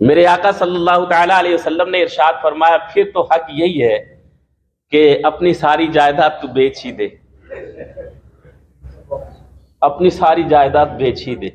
میرے آقا صلی اللہ تعالیٰ علیہ وسلم نے ارشاد فرمایا پھر تو حق یہی ہے کہ اپنی ساری جائیداد تو بیچ ہی دے، اپنی ساری جائیداد بیچ ہی دے۔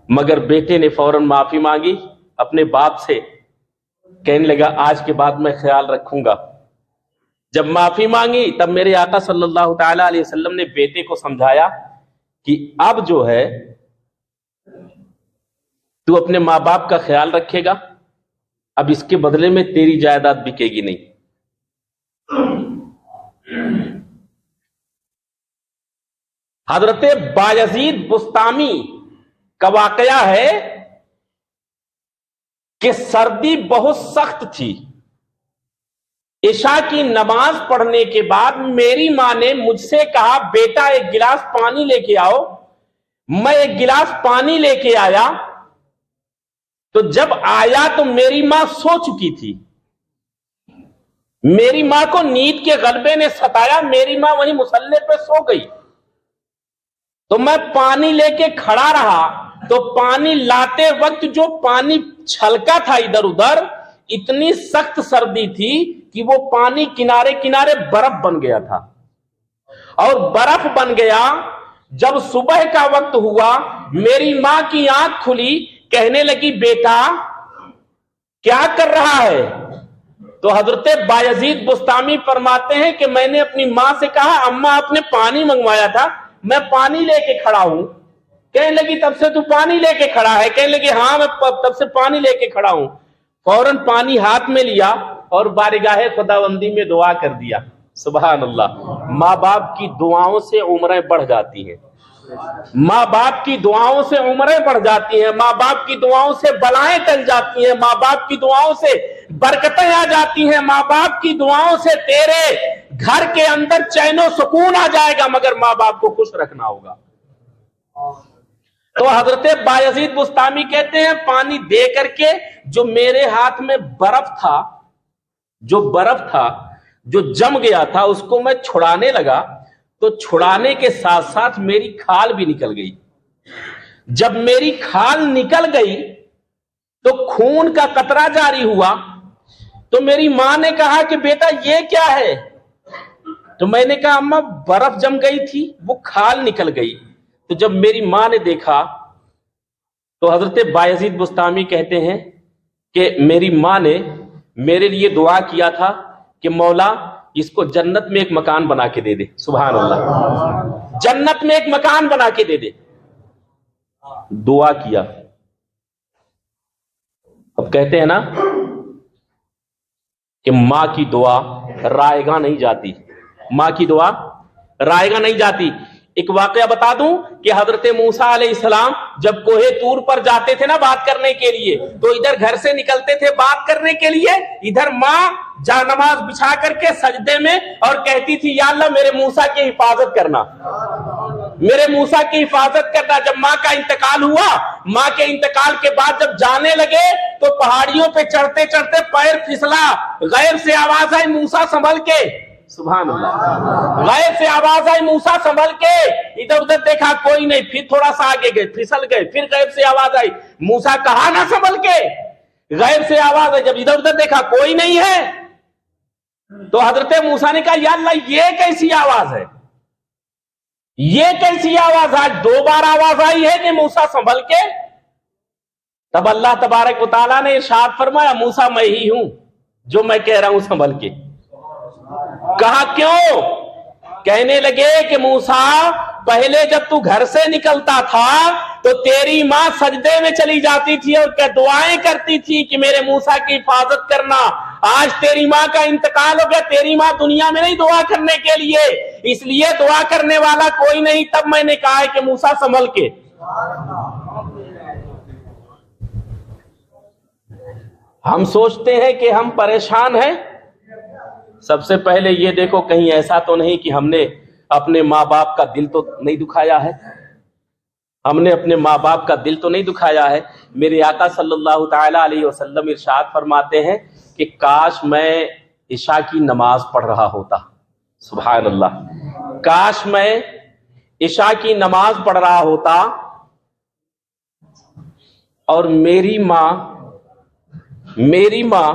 مگر بیٹے نے فوراً معافی مانگی اپنے باپ سے، کہنے لگا آج کے بعد میں خیال رکھوں گا۔ جب معافی مانگی تب میرے آقا صلی اللہ تعالیٰ علیہ وسلم نے بیٹے کو سمجھایا کہ اب جو ہے تو اپنے ماں باپ کا خیال رکھے گا، اب اس کے بدلے میں تیری جائیداد بکے گی نہیں۔ حضرت بایزید بسطامی کا واقعہ ہے کہ سردی بہت سخت تھی، عشاء کی نماز پڑھنے کے بعد میری ماں نے مجھ سے کہا بیٹا ایک گلاس پانی لے کے آؤ۔ میں ایک گلاس پانی لے کے آیا تو جب آیا تو میری ماں سو چکی تھی۔ میری ماں کو نیند کے غلبے نے ستایا، میری ماں وہیں مصلی پہ سو گئی۔ تو میں پانی لے کے کھڑا رہا تو پانی لاتے وقت جو پانی چھلکا تھا ادھر ادھر، اتنی سخت سردی تھی کہ وہ پانی کنارے کنارے برف بن گیا تھا، اور برف بن گیا۔ جب صبح کا وقت ہوا میری ماں کی آنکھ کھلی، کہنے لگی بیٹا کیا کر رہا ہے؟ تو حضرت بایزید بسطامی فرماتے ہیں کہ میں نے اپنی ماں سے کہا اماں آپ نے پانی منگوایا تھا، میں پانی لے کے کھڑا ہوں۔ کہنے لگی تب سے تو پانی لے کے کھڑا ہے؟ کہنے لگی ہاں میں تب سے پانی لے کے کھڑا ہوں۔ فوراً پانی ہاتھ میں لیا اور بارگاہ خداوندی میں دعا کر دیا۔ سبحان اللہ، ماں باپ کی دعاؤں سے عمریں بڑھ جاتی ہیں، ماں باپ کی دعاؤں سے عمریں بڑھ جاتی ہیں، ماں باپ کی دعاؤں سے بلائیں ٹل جاتی ہیں، ماں باپ کی دعاؤں سے برکتیں آ جاتی ہیں، ماں باپ کی دعاؤں سے تیرے گھر کے اندر چین و سکون آ جائے گا، مگر ماں باپ کو خوش رکھنا ہوگا۔ تو حضرت بایزید بسطامی کہتے ہیں پانی دے کر کے جو میرے ہاتھ میں برف تھا، جو جم گیا تھا، اس کو میں چھڑانے لگا تو چھڑانے کے ساتھ ساتھ میری کھال بھی نکل گئی۔ جب میری کھال نکل گئی تو خون کا قطرہ جاری ہوا، تو میری ماں نے کہا کہ بیٹا یہ کیا ہے؟ تو میں نے کہا اماں برف جم گئی تھی، وہ کھال نکل گئی۔ تو جب میری ماں نے دیکھا تو حضرت بایزید بسطامی کہتے ہیں کہ میری ماں نے میرے لیے دعا کیا تھا کہ مولا اس کو جنت میں ایک مکان بنا کے دے دے۔ سبحان اللہ، جنت میں ایک مکان بنا کے دے دے۔ دعا کیا۔ اب کہتے ہیں نا کہ ماں کی دعا رائے گاہ نہیں جاتی، ماں کی دعا رائے گاہ نہیں جاتی۔ ایک واقعہ بتا دوں کہ حضرت موسیٰ علیہ السلام جب کوہ طور پر جاتے تھے نا بات کرنے کے لیے، تو ادھر گھر سے نکلتے تھے بات کرنے کے لیے، ادھر ماں جا نماز بچھا کر کے سجدے میں اور کہتی تھی یا اللہ میرے موسیٰ کی حفاظت کرنا، میرے موسیٰ کی حفاظت کرنا۔ جب ماں کا انتقال ہوا، ماں کے انتقال کے بعد جب جانے لگے تو پہاڑیوں پہ چڑھتے چڑھتے پیر پھسلا، غیب سے آواز آئی موسیٰ سنبھل کے۔ سبحان اللہ، غیب سے آواز آئی موسیٰ سنبھل کے۔ ادھر ادھر دیکھا کوئی نہیں، پھر تھوڑا سا آگے گئے، پھسل گئے، پھر غیب سے آواز آئی موسیٰ کہا نہ سنبھل کے، غیب سے آواز آئی، جب ادھر ادھر دیکھا کوئی نہیں ہے تو حضرت موسیٰ نے کہا یا اللہ یہ کیسی آواز ہے، یہ کیسی آواز؟ آج 2 بار آواز آئی ہے کہ موسیٰ سنبھل کے۔ تب اللہ تبارک و تعالیٰ نے ارشاد فرمایا موسیٰ میں ہی ہوں جو میں کہہ رہا ہوں سنبھل کے۔ کہا کیوں؟ کہنے لگے کہ موسیٰ پہلے جب تو گھر سے نکلتا تھا تو تیری ماں سجدے میں چلی جاتی تھی اور دعائیں کرتی تھی کہ میرے موسیٰ کی حفاظت کرنا۔ آج تیری ماں کا انتقال ہو گیا، تیری ماں دنیا میں نہیں دعا کرنے کے لیے، اس لیے دعا کرنے والا کوئی نہیں، تب میں نے کہا ہے کہ موسیٰ سنبھل کے۔ ہم سوچتے ہیں کہ ہم پریشان ہیں، سب سے پہلے یہ دیکھو کہیں ایسا تو نہیں کہ ہم نے اپنے ماں باپ کا دل تو نہیں دکھایا ہے، ہم نے اپنے ماں باپ کا دل تو نہیں دکھایا ہے۔ میرے آقا صلی اللہ تعالی علیہ وسلم ارشاد فرماتے ہیں کہ کاش میں عشاء کی نماز پڑھ رہا ہوتا، سبحان اللہ، کاش میں عشاء کی نماز پڑھ رہا ہوتا اور میری ماں میری ماں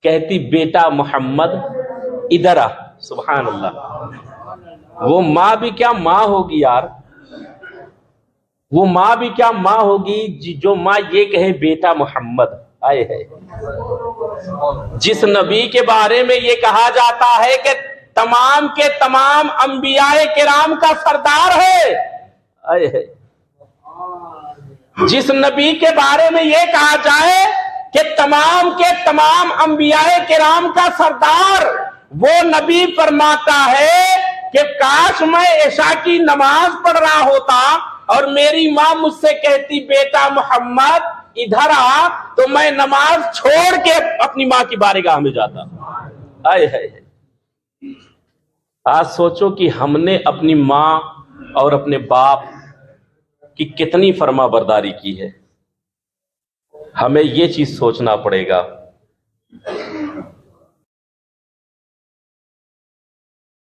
کہتی بیٹا محمد ادھر آ. سبحان اللہ. وہ ماں بھی کیا ماں ہوگی یار, وہ ماں بھی کیا ماں ہوگی جو ماں یہ کہے بیٹا محمد. آئے ہے جس نبی کے بارے میں یہ کہا جاتا ہے کہ تمام کے تمام انبیاء کرام کا سردار ہے. آئے ہے جس نبی کے بارے میں یہ کہا جائے کہ تمام کے تمام انبیاء کرام کا سردار, وہ نبی فرماتا ہے کہ کاش میں عشاء کی نماز پڑھ رہا ہوتا اور میری ماں مجھ سے کہتی بیٹا محمد ادھر آ, تو میں نماز چھوڑ کے اپنی ماں کی بارگاہ میں جاتا. آئے ہے آج سوچو کہ ہم نے اپنی ماں اور اپنے باپ کی کتنی فرما برداری کی ہے. ہمیں یہ چیز سوچنا پڑے گا